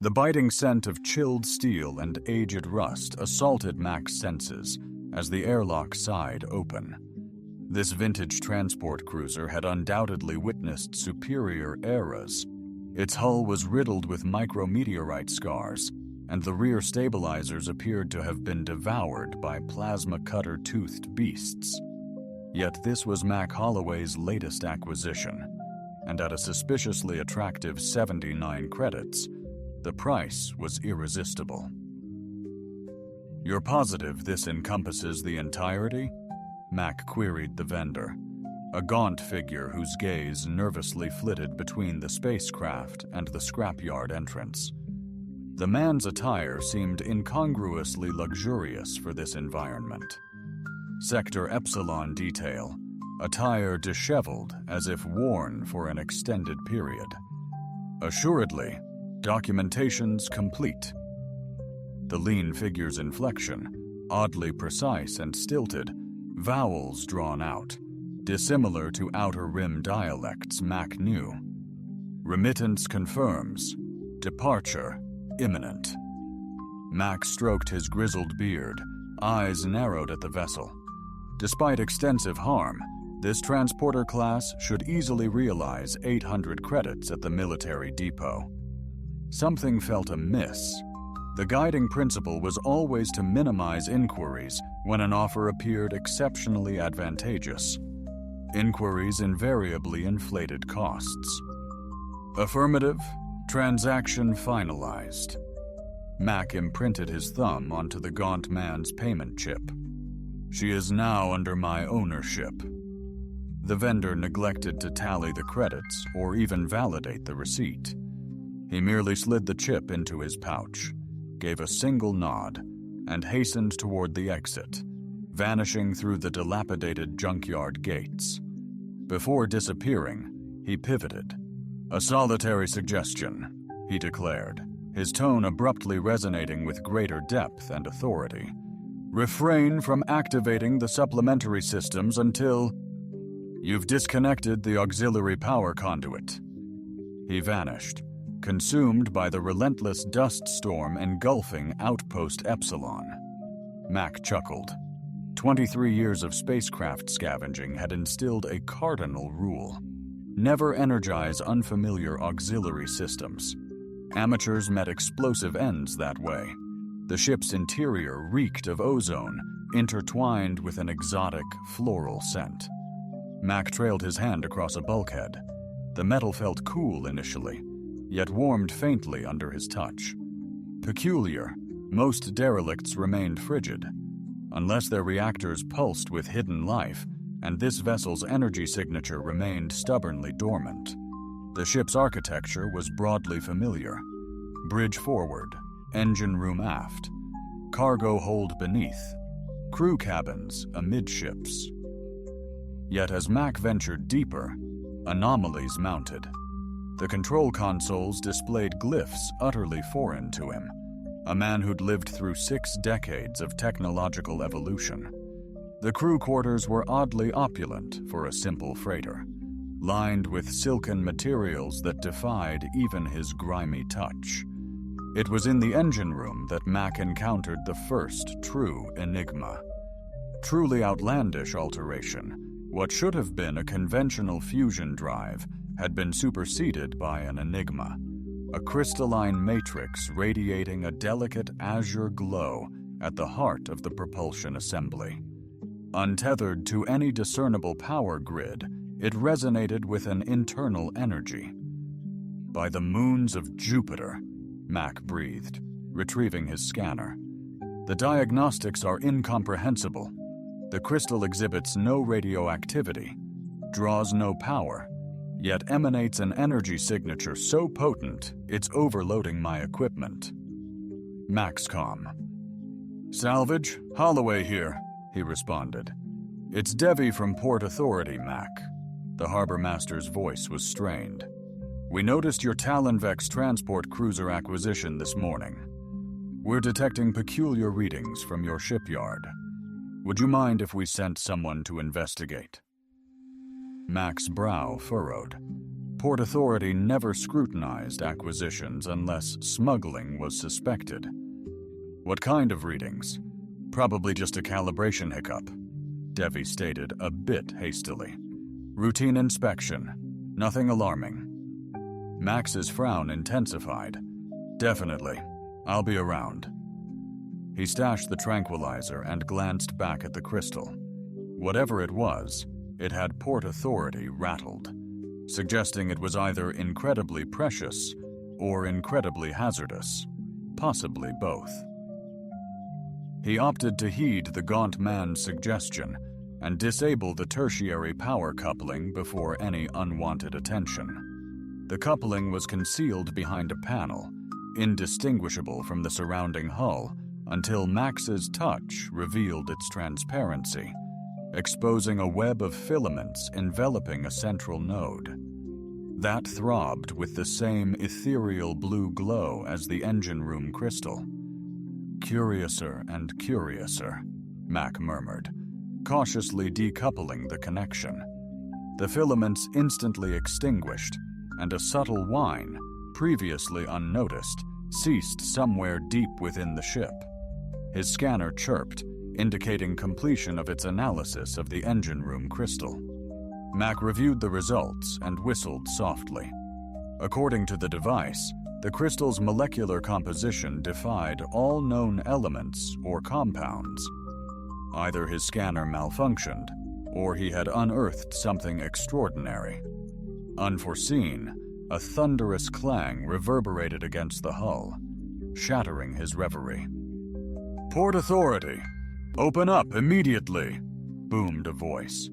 The biting scent of chilled steel and aged rust assaulted Mac's senses as the airlock sighed open. This vintage transport cruiser had undoubtedly witnessed superior eras. Its hull was riddled with micrometeorite scars, and the rear stabilizers appeared to have been devoured by plasma cutter-toothed beasts. Yet this was Mac Holloway's latest acquisition, and at a suspiciously attractive 79 credits, the price was irresistible. "You're positive this encompasses the entirety?" Mac queried the vendor, a gaunt figure whose gaze nervously flitted between the spacecraft and the scrapyard entrance. The man's attire seemed incongruously luxurious for this environment. Sector Epsilon detail, attire disheveled as if worn for an extended period. "Assuredly, documentation's complete." The lean figure's inflection, oddly precise and stilted, vowels drawn out, dissimilar to Outer Rim dialects Mac knew. "Remittance confirms. Departure imminent." Mac stroked his grizzled beard, eyes narrowed at the vessel. Despite extensive harm, this transporter class should easily realize 800 credits at the military depot. Something felt amiss. The guiding principle was always to minimize inquiries when an offer appeared exceptionally advantageous. Inquiries invariably inflated costs. "Affirmative. Transaction finalized." Mac imprinted his thumb onto the gaunt man's payment chip. "She is now under my ownership." The vendor neglected to tally the credits or even validate the receipt. He merely slid the chip into his pouch, gave a single nod, and hastened toward the exit, vanishing through the dilapidated junkyard gates. Before disappearing, he pivoted. "A solitary suggestion," he declared, his tone abruptly resonating with greater depth and authority. "Refrain from activating the supplementary systems until you've disconnected the auxiliary power conduit." He vanished, consumed by the relentless dust storm engulfing Outpost Epsilon. Mac chuckled. 23 years of spacecraft scavenging had instilled a cardinal rule: never energize unfamiliar auxiliary systems. Amateurs met explosive ends that way. The ship's interior reeked of ozone, intertwined with an exotic floral scent. Mac trailed his hand across a bulkhead. The metal felt cool initially, yet warmed faintly under his touch. Peculiar, most derelicts remained frigid, unless their reactors pulsed with hidden life, and this vessel's energy signature remained stubbornly dormant. The ship's architecture was broadly familiar. Bridge forward, engine room aft, cargo hold beneath, crew cabins amidships. Yet as Mac ventured deeper, anomalies mounted. The control consoles displayed glyphs utterly foreign to him, a man who'd lived through 6 decades of technological evolution. The crew quarters were oddly opulent for a simple freighter, lined with silken materials that defied even his grimy touch. It was in the engine room that Mac encountered the first true enigma. Truly outlandish alteration, what should have been a conventional fusion drive had been superseded by an enigma, a crystalline matrix radiating a delicate azure glow at the heart of the propulsion assembly. Untethered to any discernible power grid, it resonated with an internal energy. "By the moons of Jupiter," Mac breathed, retrieving his scanner. "The diagnostics are incomprehensible. The crystal exhibits no radioactivity, draws no power, yet emanates an energy signature so potent it's overloading my equipment." Mac's calm. "Salvage, Holloway here," he responded. "It's Devi from Port Authority, Mac." The harbor master's voice was strained. "We noticed your Talonvex transport cruiser acquisition this morning. We're detecting peculiar readings from your shipyard. Would you mind if we sent someone to investigate?" Mac's brow furrowed. Port Authority never scrutinized acquisitions unless smuggling was suspected. What kind of readings? Probably just a calibration hiccup, Devi stated a bit hastily. Routine inspection, nothing alarming. Max's frown intensified. Definitely, I'll be around. He stashed the tranquilizer and glanced back at the crystal. Whatever it was, it had Port Authority rattled, suggesting it was either incredibly precious or incredibly hazardous, possibly both. He opted to heed the gaunt man's suggestion and disable the tertiary power coupling before any unwanted attention. The coupling was concealed behind a panel, indistinguishable from the surrounding hull, until Max's touch revealed its transparency, exposing a web of filaments enveloping a central node. That throbbed with the same ethereal blue glow as the engine room crystal. Curiouser and curiouser, Mac murmured, cautiously decoupling the connection. The filaments instantly extinguished, and a subtle whine, previously unnoticed, ceased somewhere deep within the ship. His scanner chirped, indicating completion of its analysis of the engine room crystal. Mac reviewed the results and whistled softly. According to the device, the crystal's molecular composition defied all known elements or compounds. Either his scanner malfunctioned, or he had unearthed something extraordinary. Unforeseen, a thunderous clang reverberated against the hull, shattering his reverie. "Port Authority, open up immediately," boomed a voice.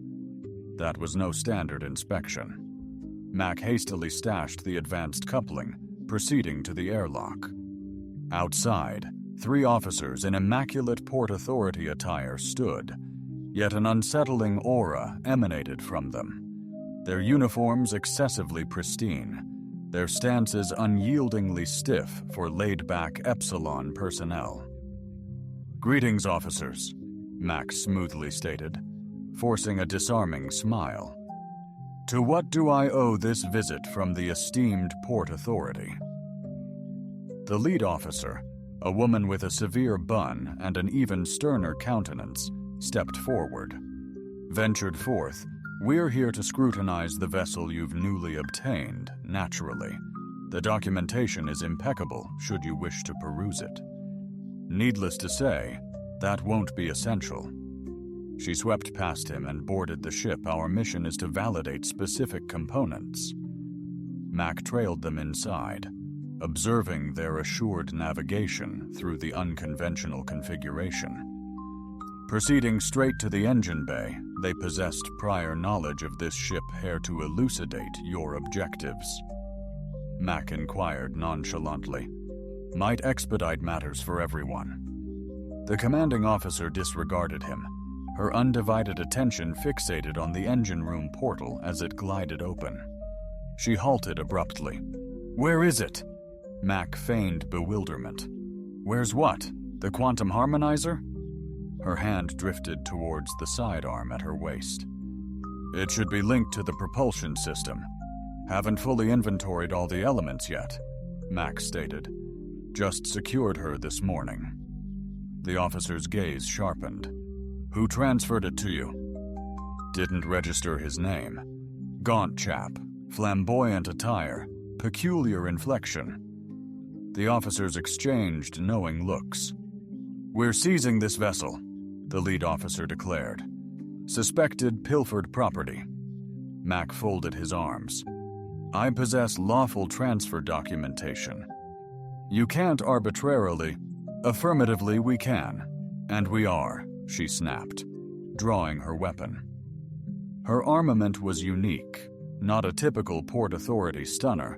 That was no standard inspection. Mac hastily stashed the advanced coupling, proceeding to the airlock. Outside, 3 officers in immaculate Port Authority attire stood, yet an unsettling aura emanated from them. Their uniforms excessively pristine, their stances unyieldingly stiff for laid-back Epsilon personnel. "Greetings, officers," Max smoothly stated, forcing a disarming smile. "To what do I owe this visit from the esteemed Port Authority?" The lead officer, a woman with a severe bun and an even sterner countenance, stepped forward. Ventured forth, "We're here to scrutinize the vessel you've newly obtained, naturally. The documentation is impeccable, should you wish to peruse it. Needless to say, that won't be essential." She swept past him and boarded the ship. "Our mission is to validate specific components." Mac trailed them inside, observing their assured navigation through the unconventional configuration. Proceeding straight to the engine bay, they possessed prior knowledge of this ship here to elucidate your objectives. Mac inquired nonchalantly. "Might expedite matters for everyone." The commanding officer disregarded him, her undivided attention fixated on the engine room portal as it glided open. She halted abruptly. "Where is it?" Mac feigned bewilderment. "Where's what? The quantum harmonizer?" Her hand drifted towards the sidearm at her waist. "It should be linked to the propulsion system. Haven't fully inventoried all the elements yet," Mac stated. "Just secured her this morning." The officer's gaze sharpened. "Who transferred it to you?" "Didn't register his name. Gaunt chap, flamboyant attire, peculiar inflection." The officers exchanged knowing looks. "We're seizing this vessel," the lead officer declared. "Suspected pilfered property." Mac folded his arms. "I possess lawful transfer documentation." "You can't arbitrarily—" "Affirmatively, we can. And we are," she snapped, drawing her weapon. Her armament was unique, not a typical Port Authority stunner,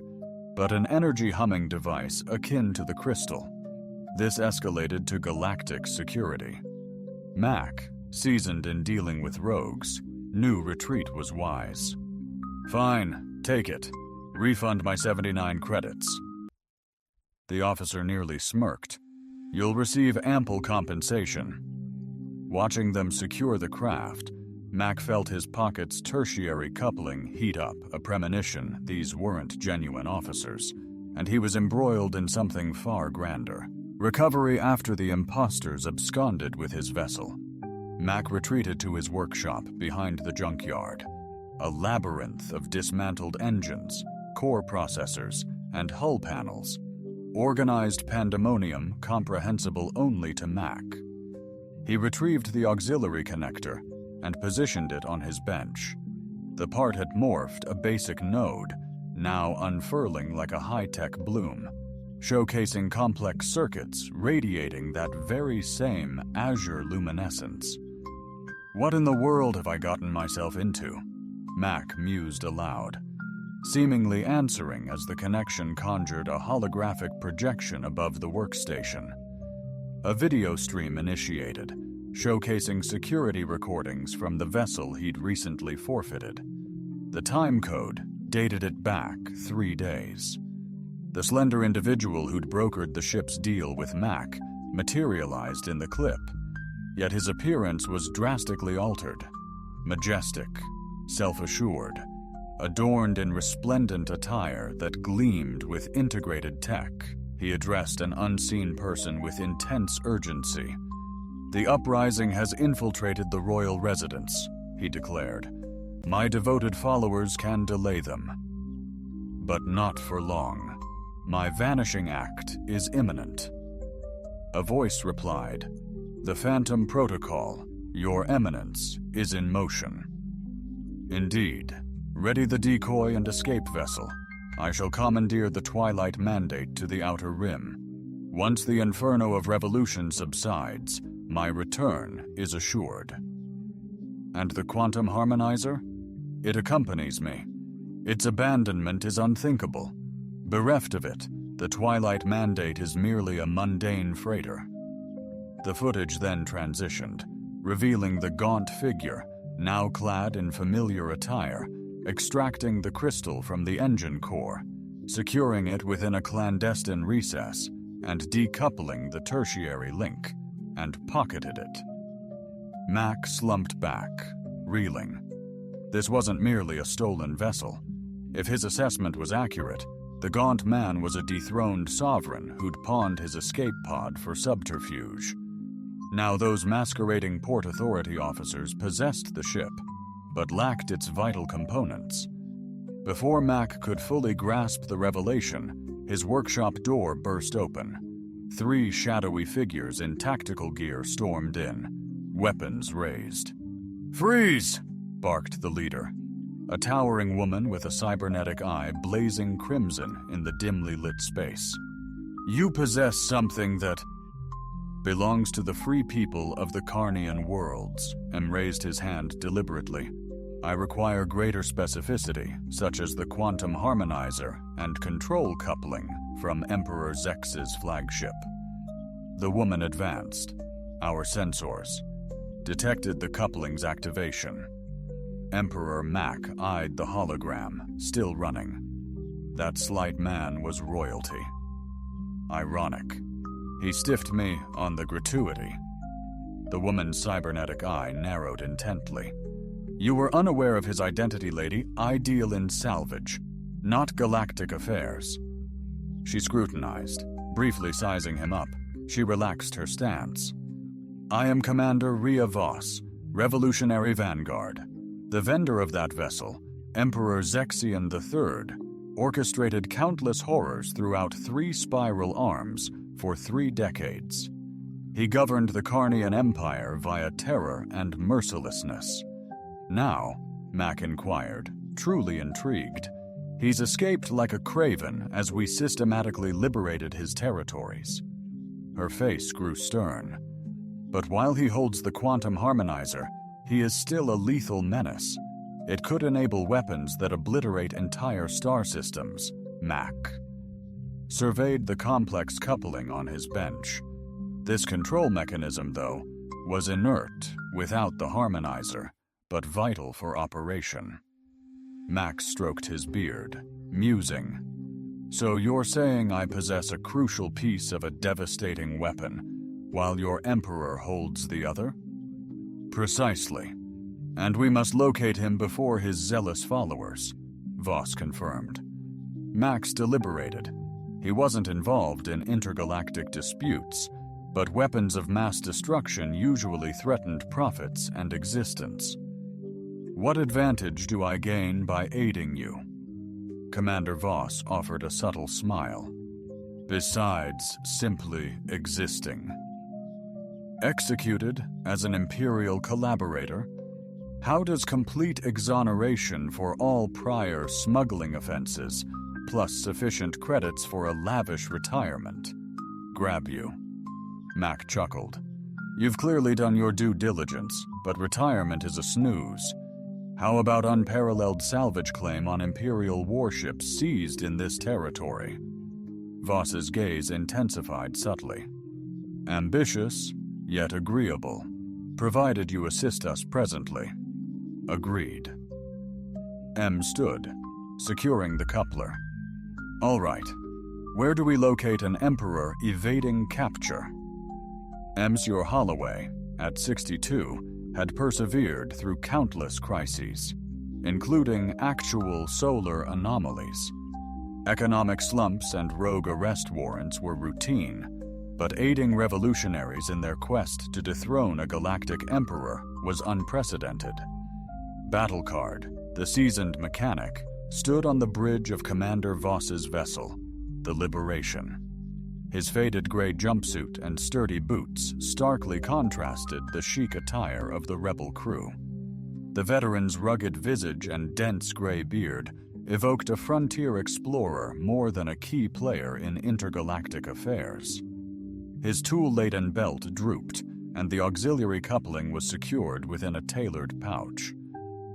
but an energy-humming device akin to the crystal. This escalated to galactic security. Mac, seasoned in dealing with rogues, knew retreat was wise. "Fine, take it. Refund my 79 credits." The officer nearly smirked. "You'll receive ample compensation." Watching them secure the craft, Mac felt his pocket's tertiary coupling heat up, a premonition these weren't genuine officers, and he was embroiled in something far grander. Recovery after the imposters absconded with his vessel. Mac retreated to his workshop behind the junkyard, a labyrinth of dismantled engines, core processors, and hull panels, organized pandemonium comprehensible only to Mac. He retrieved the auxiliary connector and positioned it on his bench. The part had morphed a basic node, now unfurling like a high-tech bloom, showcasing complex circuits radiating that very same azure luminescence. What in the world have I gotten myself into? Mac mused aloud, seemingly answering as the connection conjured a holographic projection above the workstation. A video stream initiated, showcasing security recordings from the vessel he'd recently forfeited. The time code dated it back 3 days. The slender individual who'd brokered the ship's deal with Mac materialized in the clip, yet his appearance was drastically altered. Majestic, self-assured, adorned in resplendent attire that gleamed with integrated tech, he addressed an unseen person with intense urgency. "The uprising has infiltrated the royal residence," he declared. "My devoted followers can delay them. But not for long. My vanishing act is imminent." A voice replied, "The Phantom Protocol, Your Eminence, is in motion." "Indeed. Ready the decoy and escape vessel. I shall commandeer the Twilight Mandate to the Outer Rim. Once the inferno of revolution subsides, my return is assured." "And the Quantum Harmonizer? It accompanies me. Its abandonment is unthinkable. Bereft of it, the Twilight Mandate is merely a mundane freighter." The footage then transitioned, revealing the gaunt figure, now clad in familiar attire, extracting the crystal from the engine core, securing it within a clandestine recess, and decoupling the tertiary link, and pocketed it. Mac slumped back, reeling. This wasn't merely a stolen vessel. If his assessment was accurate, the gaunt man was a dethroned sovereign who'd pawned his escape pod for subterfuge. Now those masquerading Port Authority officers possessed the ship, but lacked its vital components. Before Mac could fully grasp the revelation, his workshop door burst open. 3 shadowy figures in tactical gear stormed in, weapons raised. "Freeze!" barked the leader, a towering woman with a cybernetic eye blazing crimson in the dimly lit space. "You possess something that belongs to the free people of the Carnian worlds," M raised his hand deliberately. "I require greater specificity, such as the Quantum Harmonizer and control coupling from Emperor Zex's flagship." The woman advanced. Our sensors detected the coupling's activation. Emperor Mac eyed the hologram, still running. That slight man was royalty. Ironic. He stiffed me on the gratuity. The woman's cybernetic eye narrowed intently. "You were unaware of his identity, lady. I deal in salvage, not galactic affairs." She scrutinized, briefly sizing him up. She relaxed her stance. "I am Commander Rhea Voss, Revolutionary Vanguard. The vendor of that vessel, Emperor Zexian III, orchestrated countless horrors throughout 3 spiral arms for 3 decades. He governed the Carnian Empire via terror and mercilessness. Now," Mac inquired, truly intrigued, "he's escaped like a craven as we systematically liberated his territories." Her face grew stern. "But while he holds the Quantum Harmonizer, he is still a lethal menace. It could enable weapons that obliterate entire star systems." Mac surveyed the complex coupling on his bench. This control mechanism, though, was inert without the harmonizer, but vital for operation. Mac stroked his beard, musing. "So you're saying I possess a crucial piece of a devastating weapon, while your Emperor holds the other?" "Precisely. And we must locate him before his zealous followers, Voss confirmed. Max deliberated. He wasn't involved in intergalactic disputes, but weapons of mass destruction usually threatened profits and existence. What advantage do I gain by aiding you? Commander Voss offered a subtle smile. Besides simply existing. Executed as an Imperial collaborator, how does complete exoneration for all prior smuggling offenses, plus sufficient credits for a lavish retirement, grab you? Mac chuckled. You've clearly done your due diligence, but retirement is a snooze. How about unparalleled salvage claim on Imperial warships seized in this territory? Voss's gaze intensified subtly. Ambitious, yet agreeable, provided you assist us presently. Agreed. M stood, securing the coupler. All right, where do we locate an Emperor evading capture? Monsieur Holloway, at 62, had persevered through countless crises, including actual solar anomalies. Economic slumps and rogue arrest warrants were routine, but aiding revolutionaries in their quest to dethrone a galactic emperor was unprecedented. Battlecard, the seasoned mechanic, stood on the bridge of Commander Voss's vessel, the Liberation. His faded gray jumpsuit and sturdy boots starkly contrasted the chic attire of the rebel crew. The veteran's rugged visage and dense gray beard evoked a frontier explorer more than a key player in intergalactic affairs. His tool-laden belt drooped, and the auxiliary coupling was secured within a tailored pouch.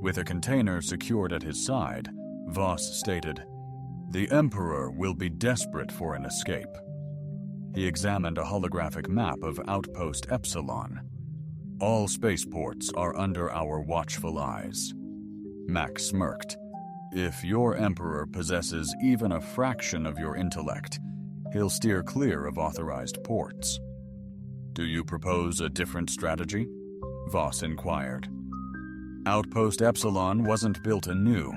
With a container secured at his side, Voss stated, "The Emperor will be desperate for an escape." He examined a holographic map of Outpost Epsilon. All spaceports are under our watchful eyes. Max smirked. If your Emperor possesses even a fraction of your intellect, he'll steer clear of authorized ports. Do you propose a different strategy? Voss inquired. Outpost Epsilon wasn't built anew.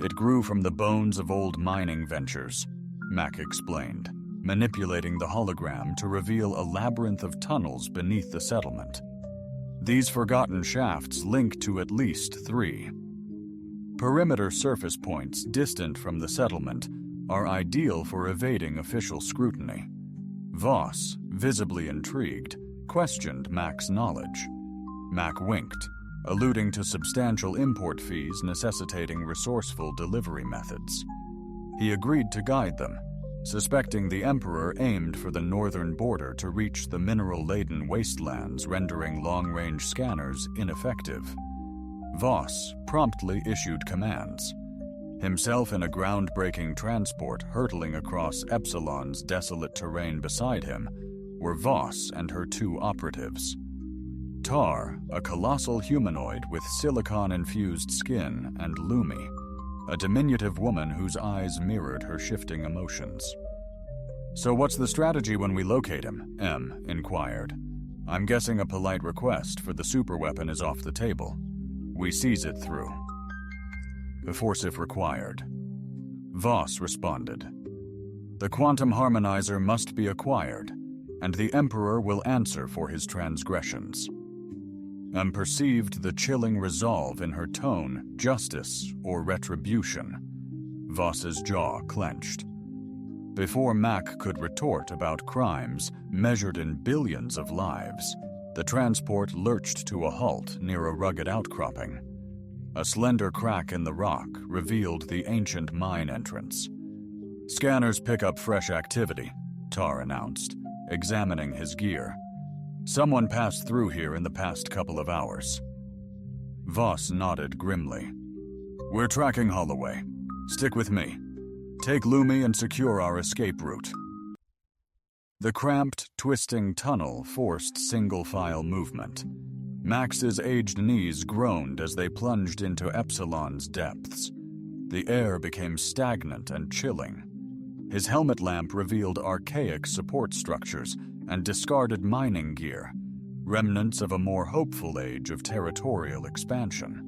It grew from the bones of old mining ventures, Mac explained, manipulating the hologram to reveal a labyrinth of tunnels beneath the settlement. These forgotten shafts link to at least 3. Perimeter surface points distant from the settlement are ideal for evading official scrutiny. Voss, visibly intrigued, questioned Mac's knowledge. Mac winked, alluding to substantial import fees necessitating resourceful delivery methods. He agreed to guide them, suspecting the Emperor aimed for the northern border to reach the mineral-laden wastelands, rendering long-range scanners ineffective. Voss promptly issued commands. Himself in a groundbreaking transport hurtling across Epsilon's desolate terrain beside him were Voss and her 2 operatives. Tar, a colossal humanoid with silicon-infused skin, and Lumi, a diminutive woman whose eyes mirrored her shifting emotions. So what's the strategy when we locate him? M inquired. I'm guessing a polite request for the superweapon is off the table. We seize it through. Before if required. Voss responded. The quantum harmonizer must be acquired, and the Emperor will answer for his transgressions. M perceived the chilling resolve in her tone, justice or retribution. Voss's jaw clenched. Before Mac could retort about crimes measured in billions of lives, the transport lurched to a halt near a rugged outcropping. A slender crack in the rock revealed the ancient mine entrance. Scanners pick up fresh activity, Tar announced, examining his gear. Someone passed through here in the past couple of hours. Voss nodded grimly. We're tracking Holloway. Stick with me. Take Lumi and secure our escape route. The cramped, twisting tunnel forced single-file movement. Max's aged knees groaned as they plunged into Epsilon's depths. The air became stagnant and chilling. His helmet lamp revealed archaic support structures and discarded mining gear, remnants of a more hopeful age of territorial expansion.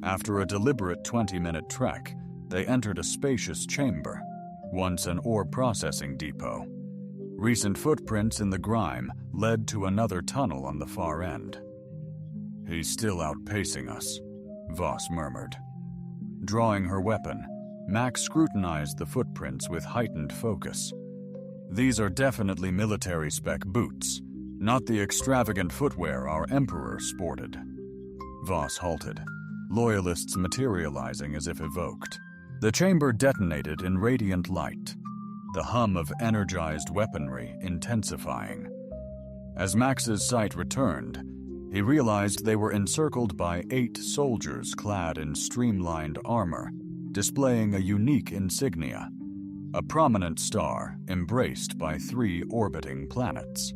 After a deliberate 20-minute trek, they entered a spacious chamber, once an ore processing depot. Recent footprints in the grime led to another tunnel on the far end. "He's still outpacing us," Voss murmured. Drawing her weapon, Mac scrutinized the footprints with heightened focus. These are definitely military-spec boots, not the extravagant footwear our Emperor sported. Voss halted, loyalists materializing as if evoked. The chamber detonated in radiant light, the hum of energized weaponry intensifying. As Max's sight returned, he realized they were encircled by 8 soldiers clad in streamlined armor, displaying a unique insignia, a prominent star embraced by 3 orbiting planets.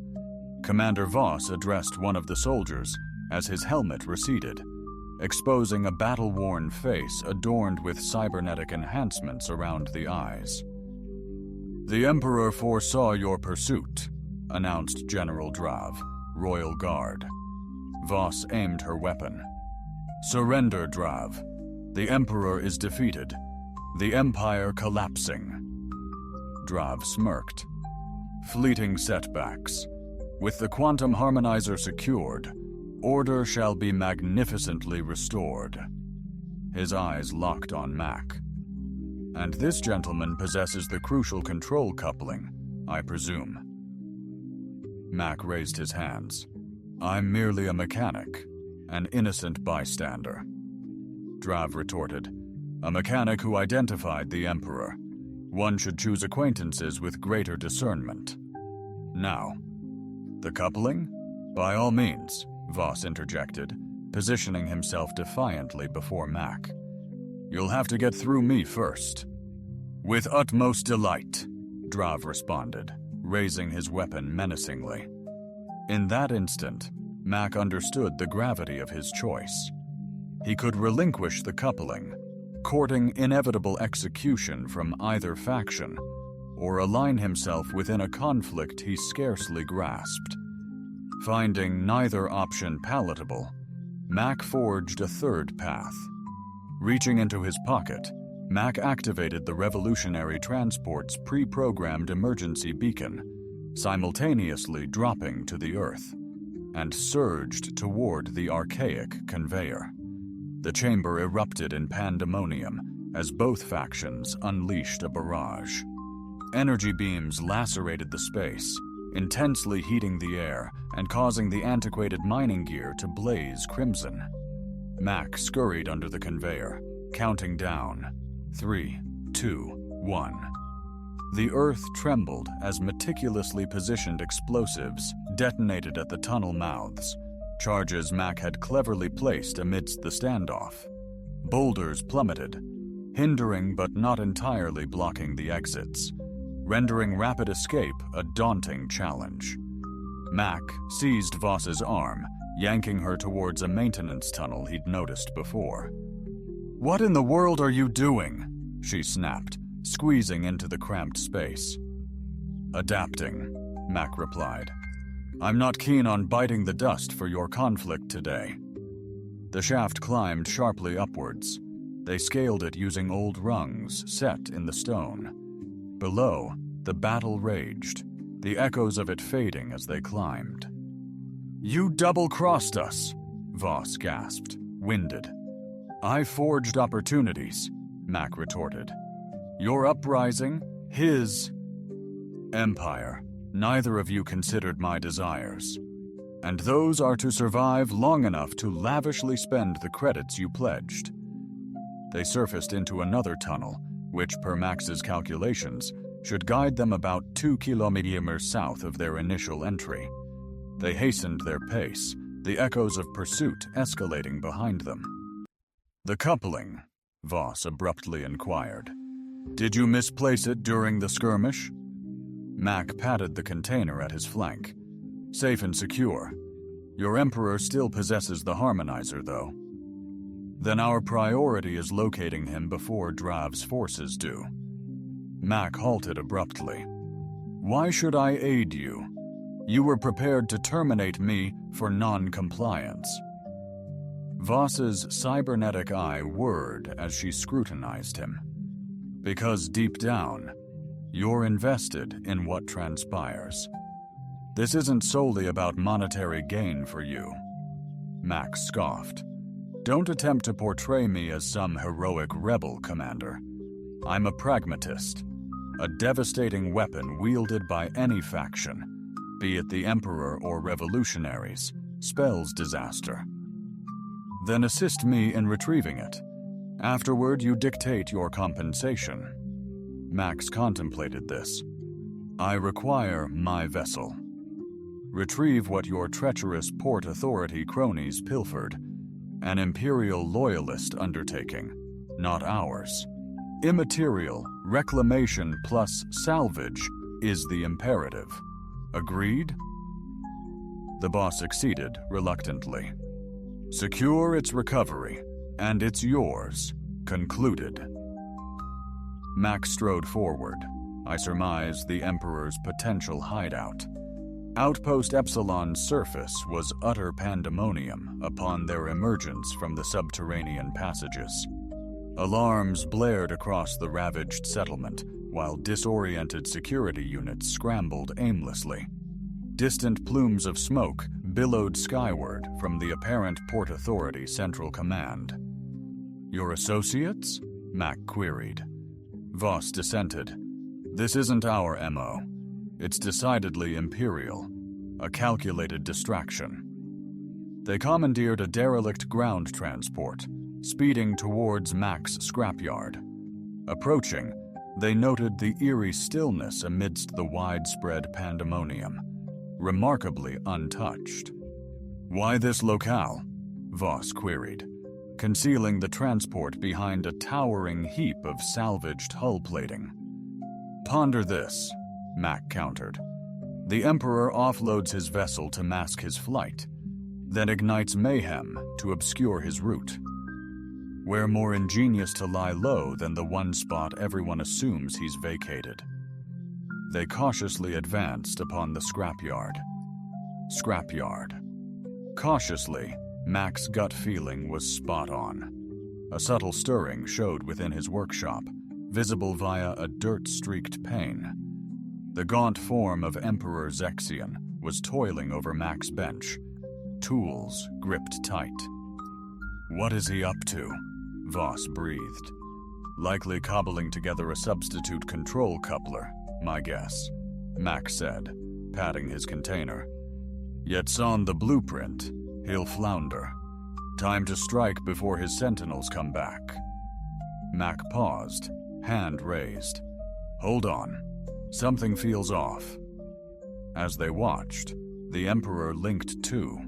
Commander Voss addressed one of the soldiers as his helmet receded, exposing a battle-worn face adorned with cybernetic enhancements around the eyes. "The Emperor foresaw your pursuit," announced General Drav, Royal Guard. Voss aimed her weapon. "Surrender, Drav. The Emperor is defeated. The Empire collapsing." Drav smirked. "Fleeting setbacks. With the quantum harmonizer secured, order shall be magnificently restored." His eyes locked on Mac. "And this gentleman possesses the crucial control coupling, I presume." Mac raised his hands. "I'm merely a mechanic, an innocent bystander." Drav retorted, "A mechanic who identified the Emperor. One should choose acquaintances with greater discernment. Now, the coupling? By all means," Voss interjected, positioning himself defiantly before Mac. "You'll have to get through me first." "With utmost delight," Drav responded, raising his weapon menacingly. In that instant, Mac understood the gravity of his choice. He could relinquish the coupling, courting inevitable execution from either faction, or align himself within a conflict he scarcely grasped. Finding neither option palatable, Mac forged a third path. Reaching into his pocket, Mac activated the revolutionary transport's pre-programmed emergency beacon, simultaneously dropping to the Earth, and surged toward the archaic conveyor. The chamber erupted in pandemonium as both factions unleashed a barrage. Energy beams lacerated the space, intensely heating the air and causing the antiquated mining gear to blaze crimson. Mac scurried under the conveyor, counting down. 3, 2, 1. The Earth trembled as meticulously positioned explosives detonated at the tunnel mouths, charges Mac had cleverly placed amidst the standoff. Boulders plummeted, hindering but not entirely blocking the exits, rendering rapid escape a daunting challenge. Mac seized Voss's arm, yanking her towards a maintenance tunnel he'd noticed before. "What in the world are you doing?" she snapped, squeezing into the cramped space. "Adapting," Mac replied. "I'm not keen on biting the dust for your conflict today." The shaft climbed sharply upwards. They scaled it using old rungs set in the stone. Below, the battle raged, the echoes of it fading as they climbed. "You double-crossed us," Voss gasped, winded. "I forged opportunities," Mac retorted. "Your uprising, his empire. Neither of you considered my desires. And those are to survive long enough to lavishly spend the credits you pledged." They surfaced into another tunnel, which, per Max's calculations, should guide them about 2 kilometers south of their initial entry. They hastened their pace, the echoes of pursuit escalating behind them. "The coupling," Voss abruptly inquired. "Did you misplace it during the skirmish?" Mac patted the container at his flank. "Safe and secure. Your Emperor still possesses the harmonizer, though." "Then our priority is locating him before Drav's forces do." Mac halted abruptly. "Why should I aid you? You were prepared to terminate me for non-compliance." Voss's cybernetic eye whirred as she scrutinized him. Because deep down, you're invested in what transpires. This isn't solely about monetary gain for you. Max scoffed. Don't attempt to portray me as some heroic rebel, Commander. I'm a pragmatist, a devastating weapon wielded by any faction, be it the Emperor or revolutionaries, spells disaster. Then assist me in retrieving it. Afterward, you dictate your compensation. Max contemplated this. I require my vessel. Retrieve what your treacherous Port Authority cronies pilfered. An Imperial loyalist undertaking, not ours. Immaterial, reclamation plus salvage is the imperative. Agreed? The boss acceded reluctantly. Secure its recovery, and it's yours. Concluded. Max strode forward. I surmised the Emperor's potential hideout. Outpost Epsilon's surface was utter pandemonium upon their emergence from the subterranean passages. Alarms blared across the ravaged settlement, while disoriented security units scrambled aimlessly. Distant plumes of smoke billowed skyward from the apparent Port Authority Central Command. Your associates? Mac queried. Voss dissented. This isn't our MO. It's decidedly Imperial, a calculated distraction. They commandeered a derelict ground transport, speeding towards Mac's scrapyard. Approaching, they noted the eerie stillness amidst the widespread pandemonium, remarkably untouched. Why this locale? Voss queried, concealing the transport behind a towering heap of salvaged hull plating. Ponder this, Mac countered. The Emperor offloads his vessel to mask his flight, then ignites mayhem to obscure his route. We're more ingenious to lie low than the one spot everyone assumes he's vacated. They cautiously advanced upon the scrapyard. Scrapyard. Cautiously, Mac's gut feeling was spot on. A subtle stirring showed within his workshop, visible via a dirt-streaked pane. The gaunt form of Emperor Zexion was toiling over Mac's bench, tools gripped tight. What is he up to? Voss breathed. Likely cobbling together a substitute control coupler, my guess, Mac said, patting his container. Yet sans the blueprint, he'll flounder. Time to strike before his sentinels come back. Mac paused, hand raised. Hold on. Something feels off. As they watched, the Emperor linked too.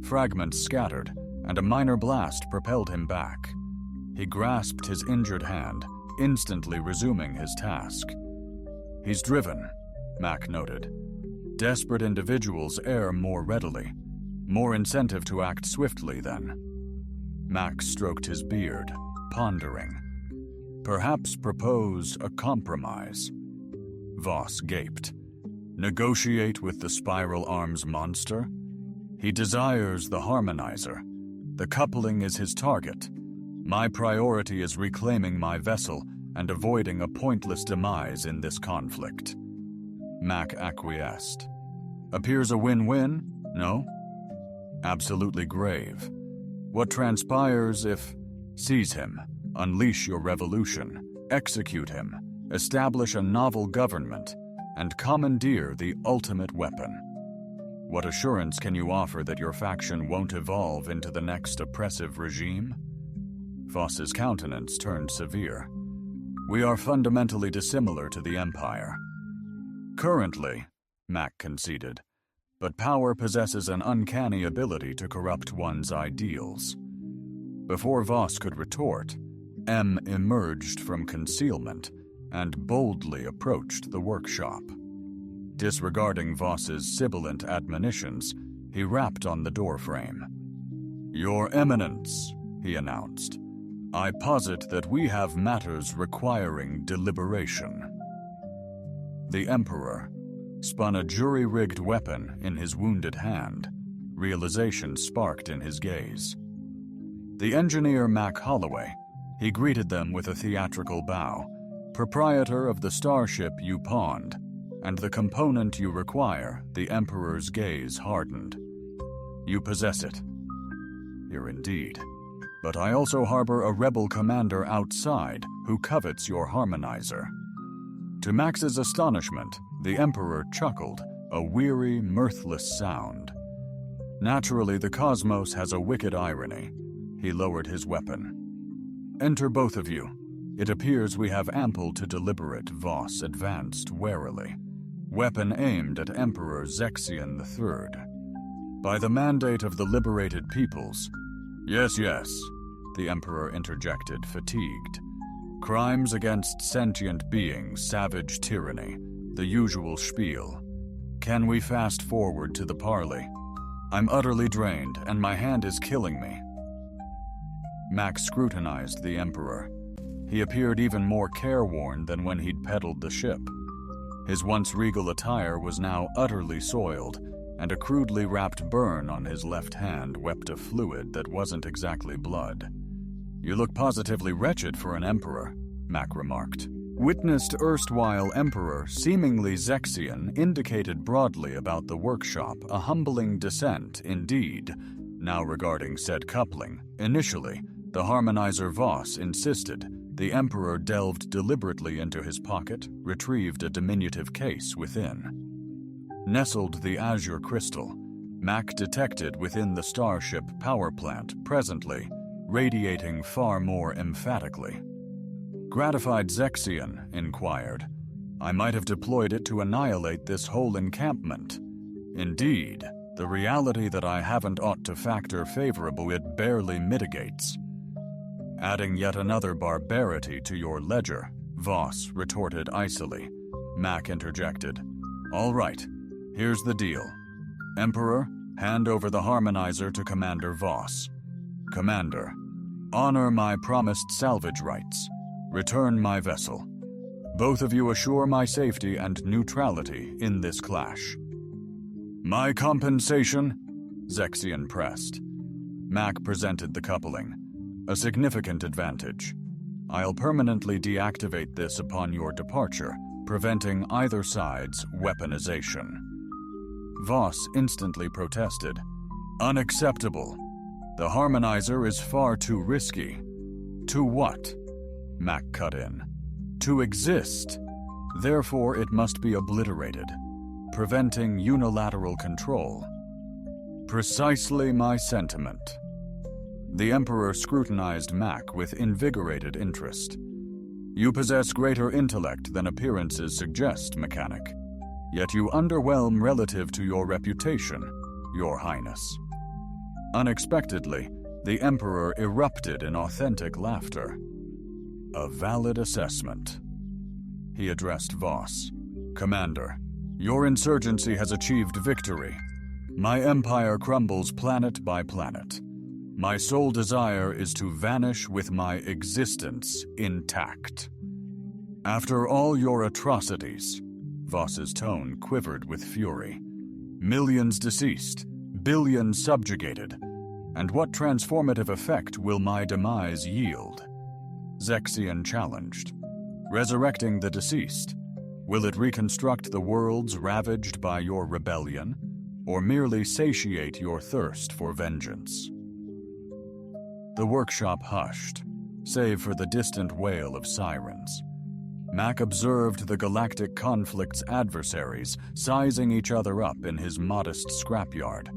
Fragments scattered, and a minor blast propelled him back. He grasped his injured hand, instantly resuming his task. He's driven, Mac noted. Desperate individuals err more readily. More incentive to act swiftly, then. Mac stroked his beard, pondering. Perhaps propose a compromise. Voss gaped. Negotiate with the Spiral Arms monster? He desires the harmonizer. The coupling is his target. My priority is reclaiming my vessel and avoiding a pointless demise in this conflict. Mac acquiesced. Appears a win-win, no? Absolutely grave. What transpires if... Seize him, unleash your revolution, execute him, establish a novel government, and commandeer the ultimate weapon. What assurance can you offer that your faction won't evolve into the next oppressive regime? Voss's countenance turned severe. We are fundamentally dissimilar to the Empire. Currently, Mac conceded, but power possesses an uncanny ability to corrupt one's ideals. Before Voss could retort, M emerged from concealment and boldly approached the workshop. Disregarding Voss's sibilant admonitions, he rapped on the doorframe. Your Eminence, he announced, I posit that we have matters requiring deliberation. The Emperor spun a jury-rigged weapon in his wounded hand. Realization sparked in his gaze. The engineer Mac Holloway. He greeted them with a theatrical bow. Proprietor of the starship you pawned, and the component you require, the Emperor's gaze hardened. You possess it. Here indeed. But I also harbor a rebel commander outside who covets your harmonizer. To Max's astonishment, the Emperor chuckled, a weary, mirthless sound. Naturally, the cosmos has a wicked irony. He lowered his weapon. Enter both of you. It appears we have ample to deliberate, Voss advanced warily. Weapon aimed at Emperor Zexion III. By the mandate of the liberated peoples. Yes, the Emperor interjected, fatigued. Crimes against sentient beings, savage tyranny, the usual spiel. Can we fast forward to the parley? I'm utterly drained, and my hand is killing me. Mac scrutinized the Emperor. He appeared even more careworn than when he'd peddled the ship. His once regal attire was now utterly soiled, and a crudely wrapped burn on his left hand wept a fluid that wasn't exactly blood. You look positively wretched for an emperor, Mac remarked. Witnessed erstwhile Emperor, seemingly Zexion, indicated broadly about the workshop a humbling dissent indeed. Now regarding said coupling, initially, the harmonizer Voss insisted. The Emperor delved deliberately into his pocket, retrieved a diminutive case within. Nestled the azure crystal, Mac detected within the starship power plant presently, radiating far more emphatically. Gratified Zexion inquired, I might have deployed it to annihilate this whole encampment. Indeed, the reality that I haven't ought to factor favorable it barely mitigates. Adding yet another barbarity to your ledger, Voss retorted icily. Mac interjected, All right, here's the deal. Emperor, hand over the harmonizer to Commander Voss. Commander, honor my promised salvage rights. Return my vessel. Both of you assure my safety and neutrality in this clash. My compensation? Zexion pressed. Mac presented the coupling. A significant advantage. I'll permanently deactivate this upon your departure, preventing either side's weaponization. Voss instantly protested. Unacceptable. The harmonizer is far too risky. To what? Mac cut in. To exist. Therefore, it must be obliterated, preventing unilateral control. Precisely my sentiment. The Emperor scrutinized Mac with invigorated interest. You possess greater intellect than appearances suggest, Mechanic. Yet you underwhelm relative to your reputation, Your Highness. Unexpectedly, the Emperor erupted in authentic laughter. A valid assessment. He addressed Voss. Commander, your insurgency has achieved victory. My empire crumbles planet by planet. My sole desire is to vanish with my existence intact. After all your atrocities, Voss's tone quivered with fury. Millions deceased, billions subjugated, and what transformative effect will my demise yield? Zexion challenged. Resurrecting the deceased, will it reconstruct the worlds ravaged by your rebellion, or merely satiate your thirst for vengeance? The workshop hushed, save for the distant wail of sirens. Mac observed the galactic conflict's adversaries sizing each other up in his modest scrapyard,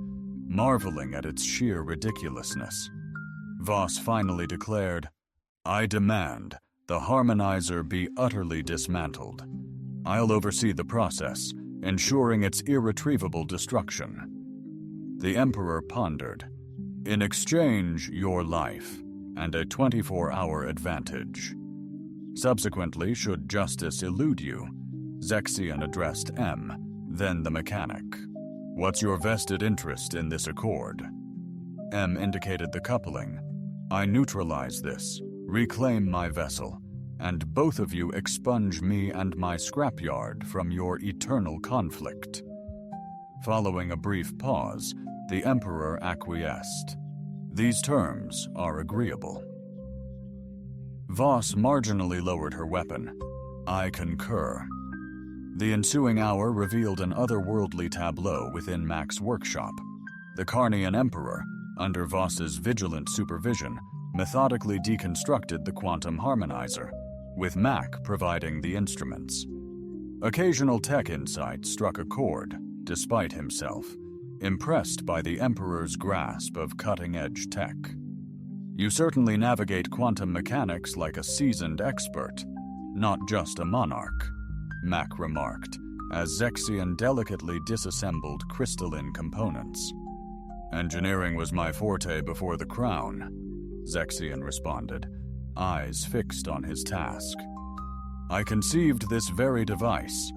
marveling at its sheer ridiculousness. Voss finally declared, I demand the harmonizer be utterly dismantled. I'll oversee the process, ensuring its irretrievable destruction. The Emperor pondered. In exchange, your life, and a 24-hour advantage. Subsequently, should justice elude you, Zexion addressed M, then the Mechanic. What's your vested interest in this accord? M indicated the coupling. I neutralize this, reclaim my vessel, and both of you expunge me and my scrapyard from your eternal conflict. Following a brief pause, the Emperor acquiesced. These terms are agreeable. Voss marginally lowered her weapon. I concur. The ensuing hour revealed an otherworldly tableau within Mac's workshop. The Carnian Emperor, under Voss's vigilant supervision, methodically deconstructed the quantum harmonizer, with Mac providing the instruments. Occasional tech insight struck a chord, despite himself, impressed by the Emperor's grasp of cutting-edge tech. You certainly navigate quantum mechanics like a seasoned expert, not just a monarch, Mac remarked, as Zexion delicately disassembled crystalline components. Engineering was my forte before the crown, Zexion responded, eyes fixed on his task. I conceived this very device,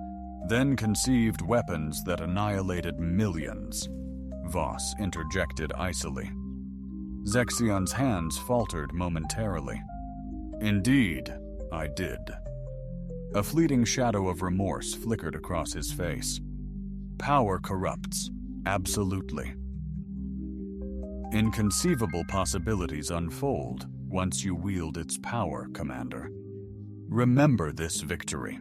then conceived weapons that annihilated millions, Voss interjected icily. Zexion's hands faltered momentarily. Indeed, I did. A fleeting shadow of remorse flickered across his face. Power corrupts, absolutely. Inconceivable possibilities unfold once you wield its power, Commander. Remember this victory.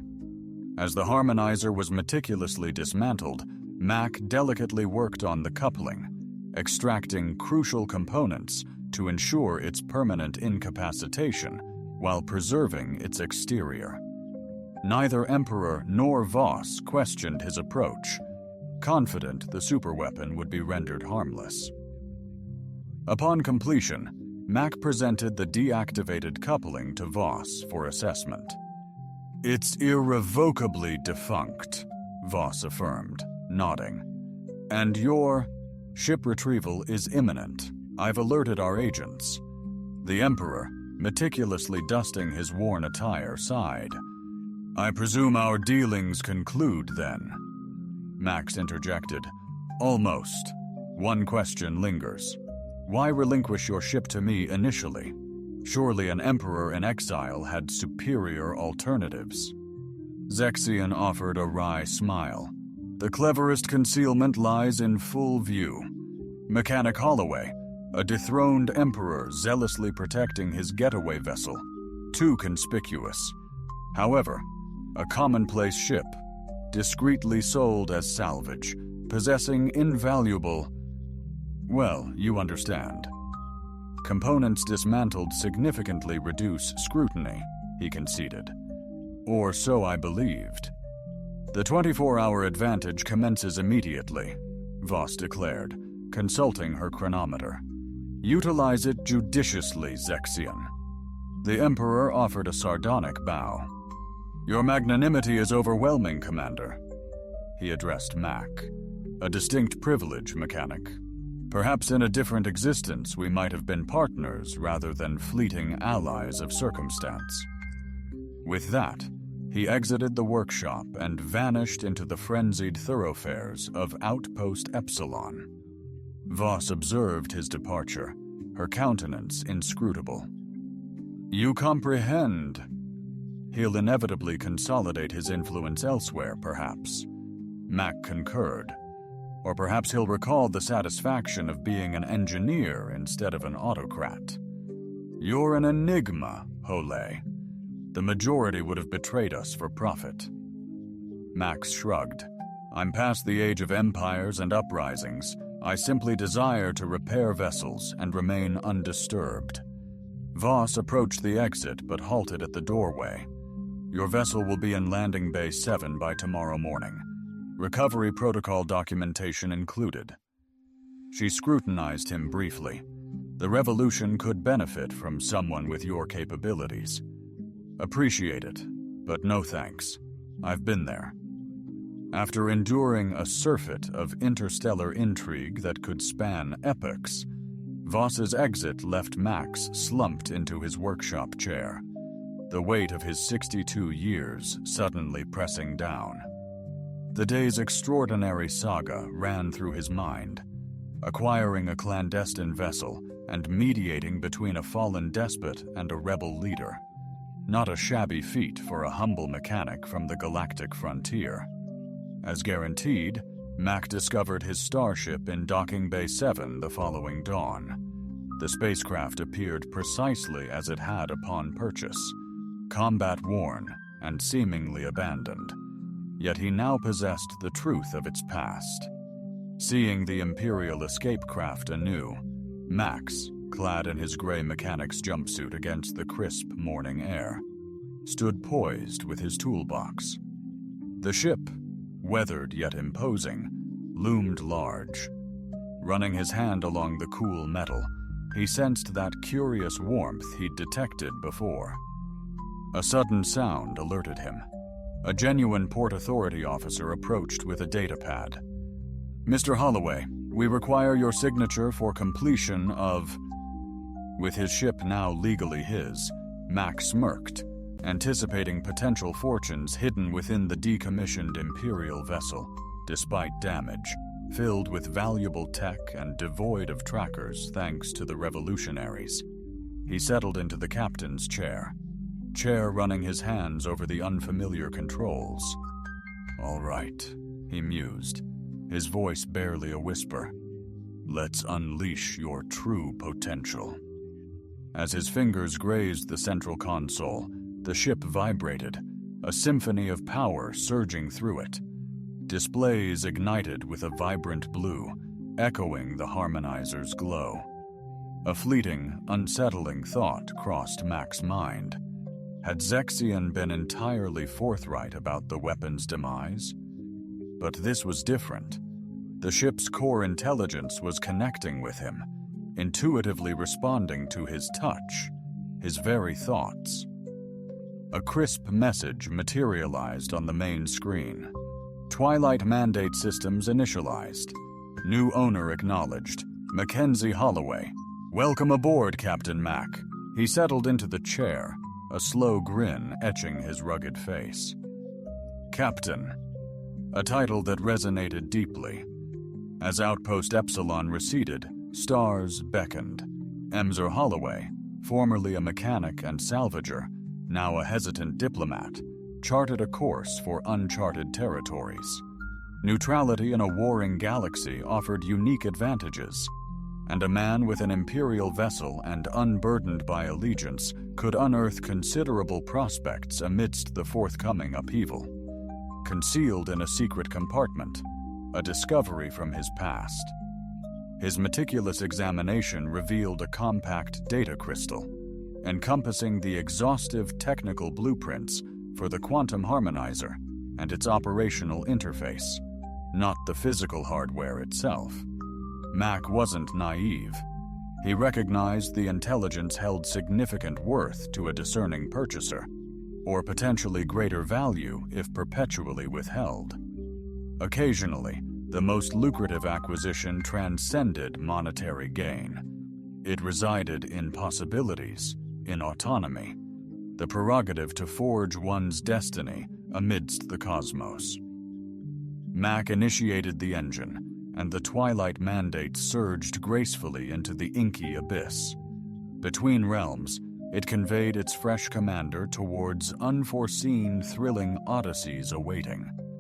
As the harmonizer was meticulously dismantled, Mac delicately worked on the coupling, extracting crucial components to ensure its permanent incapacitation while preserving its exterior. Neither Emperor nor Voss questioned his approach, confident the superweapon would be rendered harmless. Upon completion, Mac presented the deactivated coupling to Voss for assessment. It's irrevocably defunct, Voss affirmed, nodding. And your ship retrieval is imminent. I've alerted our agents. The Emperor, meticulously dusting his worn attire, sighed. I presume our dealings conclude then. Max interjected. Almost. One question lingers. Why relinquish your ship to me initially? Surely an emperor in exile had superior alternatives. Zexion offered a wry smile. The cleverest concealment lies in full view. Mechanic Holloway, a dethroned emperor zealously protecting his getaway vessel. Too conspicuous. However, a commonplace ship, discreetly sold as salvage, possessing invaluable... well, you understand. Components dismantled significantly reduce scrutiny, he conceded. Or so I believed. The 24-hour advantage commences immediately, Voss declared, consulting her chronometer. Utilize it judiciously, Zexion. The Emperor offered a sardonic bow. Your magnanimity is overwhelming, Commander. He addressed Mac. A distinct privilege, Mechanic. Perhaps in a different existence we might have been partners rather than fleeting allies of circumstance. With that, he exited the workshop and vanished into the frenzied thoroughfares of Outpost Epsilon. Voss observed his departure, her countenance inscrutable. You comprehend. He'll inevitably consolidate his influence elsewhere, perhaps. Mac concurred. Or perhaps he'll recall the satisfaction of being an engineer instead of an autocrat. You're an enigma, Hole. The majority would have betrayed us for profit. Max shrugged. I'm past the age of empires and uprisings. I simply desire to repair vessels and remain undisturbed. Voss approached the exit but halted at the doorway. Your vessel will be in Landing Bay 7 by tomorrow morning. Recovery protocol documentation included. She scrutinized him briefly. The Revolution could benefit from someone with your capabilities. Appreciate it, but no thanks. I've been there. After enduring a surfeit of interstellar intrigue that could span epochs, Voss's exit left Max slumped into his workshop chair, the weight of his 62 years suddenly pressing down. The day's extraordinary saga ran through his mind, acquiring a clandestine vessel and mediating between a fallen despot and a rebel leader. Not a shabby feat for a humble mechanic from the galactic frontier. As guaranteed, Mac discovered his starship in Docking Bay 7 the following dawn. The spacecraft appeared precisely as it had upon purchase, combat-worn and seemingly abandoned. Yet he now possessed the truth of its past. Seeing the Imperial escape craft anew, Max, clad in his gray mechanic's jumpsuit against the crisp morning air, stood poised with his toolbox. The ship, weathered yet imposing, loomed large. Running his hand along the cool metal, he sensed that curious warmth he'd detected before. A sudden sound alerted him. A genuine Port Authority officer approached with a data pad. "Mr. Holloway, we require your signature for completion of..." With his ship now legally his, Max smirked, anticipating potential fortunes hidden within the decommissioned Imperial vessel, despite damage, filled with valuable tech and devoid of trackers thanks to the revolutionaries. He settled into the captain's chair, running his hands over the unfamiliar controls. "All right," he mused, his voice barely a whisper. "Let's unleash your true potential." As his fingers grazed the central console, the ship vibrated, a symphony of power surging through it. Displays ignited with a vibrant blue, echoing the harmonizer's glow. A fleeting, unsettling thought crossed Mac's mind. Had Zexian been entirely forthright about the weapon's demise? But this was different. The ship's core intelligence was connecting with him, intuitively responding to his touch, his very thoughts. A crisp message materialized on the main screen. Twilight Mandate Systems initialized. New owner acknowledged. Mackenzie Holloway. "Welcome aboard, Captain Mac." He settled into the chair, a slow grin etching his rugged face. Captain, a title that resonated deeply. As Outpost Epsilon receded, stars beckoned. Emser Holloway, formerly a mechanic and salvager, now a hesitant diplomat, charted a course for uncharted territories. Neutrality in a warring galaxy offered unique advantages, and a man with an Imperial vessel and unburdened by allegiance could unearth considerable prospects amidst the forthcoming upheaval. Concealed in a secret compartment, a discovery from his past. His meticulous examination revealed a compact data crystal, encompassing the exhaustive technical blueprints for the quantum harmonizer and its operational interface, not the physical hardware itself. Mac wasn't naive. He recognized the intelligence held significant worth to a discerning purchaser, or potentially greater value if perpetually withheld. Occasionally, the most lucrative acquisition transcended monetary gain. It resided in possibilities, in autonomy, the prerogative to forge one's destiny amidst the cosmos. Mac initiated the engine, and the Twilight Mandate surged gracefully into the inky abyss. Between realms, it conveyed its fresh commander towards unforeseen, thrilling odysseys awaiting.